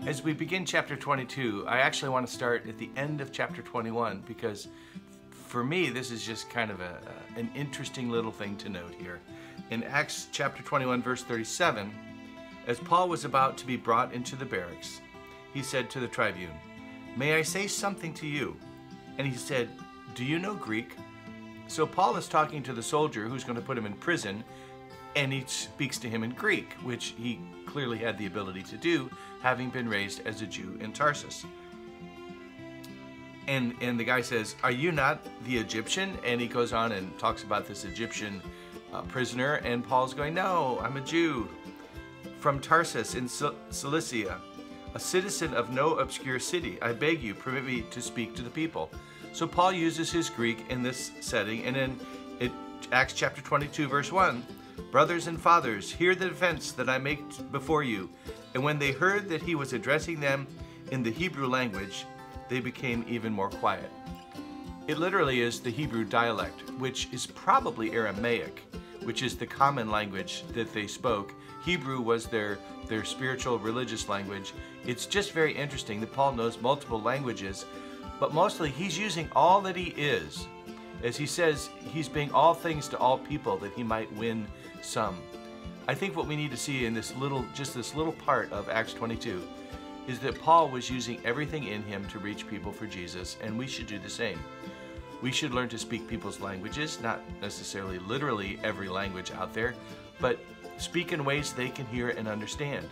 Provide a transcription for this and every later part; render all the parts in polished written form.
As we begin chapter 22, I actually want to start at the end of chapter 21 because for me, this is just kind of an interesting little thing to note here. In Acts chapter 21, verse 37, as Paul was about to be brought into the barracks, he said to the tribune, "May I say something to you?" And he said, "Do you know Greek?" So Paul is talking to the soldier who's going to put him in prison, and he speaks to him in Greek, which he clearly had the ability to do, having been raised as a Jew in Tarsus. And the guy says, "Are you not the Egyptian?" And he goes on and talks about this Egyptian prisoner, and Paul's going, "No, I'm a Jew from Tarsus in Cilicia, a citizen of no obscure city. I beg you, permit me to speak to the people." So Paul uses his Greek in this setting, and in Acts chapter 22, verse 1, "Brothers and fathers, hear the defense that I make before you." And when they heard that he was addressing them in the Hebrew language, they became even more quiet. It literally is the Hebrew dialect, which is probably Aramaic, which is the common language that they spoke. Hebrew was their spiritual religious language. It's just very interesting that Paul knows multiple languages, but mostly he's using all that he is. As he says, he's being all things to all people that he might win some. I think what we need to see in this little part of Acts 22 is that Paul was using everything in him to reach people for Jesus, and we should do the same. We should learn to speak people's languages, not necessarily literally every language out there, but speak in ways they can hear and understand.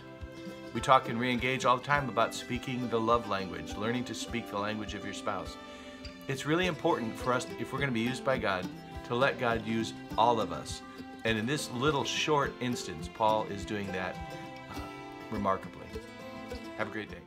We talk in Reengage all the time about speaking the love language, learning to speak the language of your spouse. It's really important for us, if we're going to be used by God, to let God use all of us. And in this little short instance, Paul is doing that remarkably. Have a great day.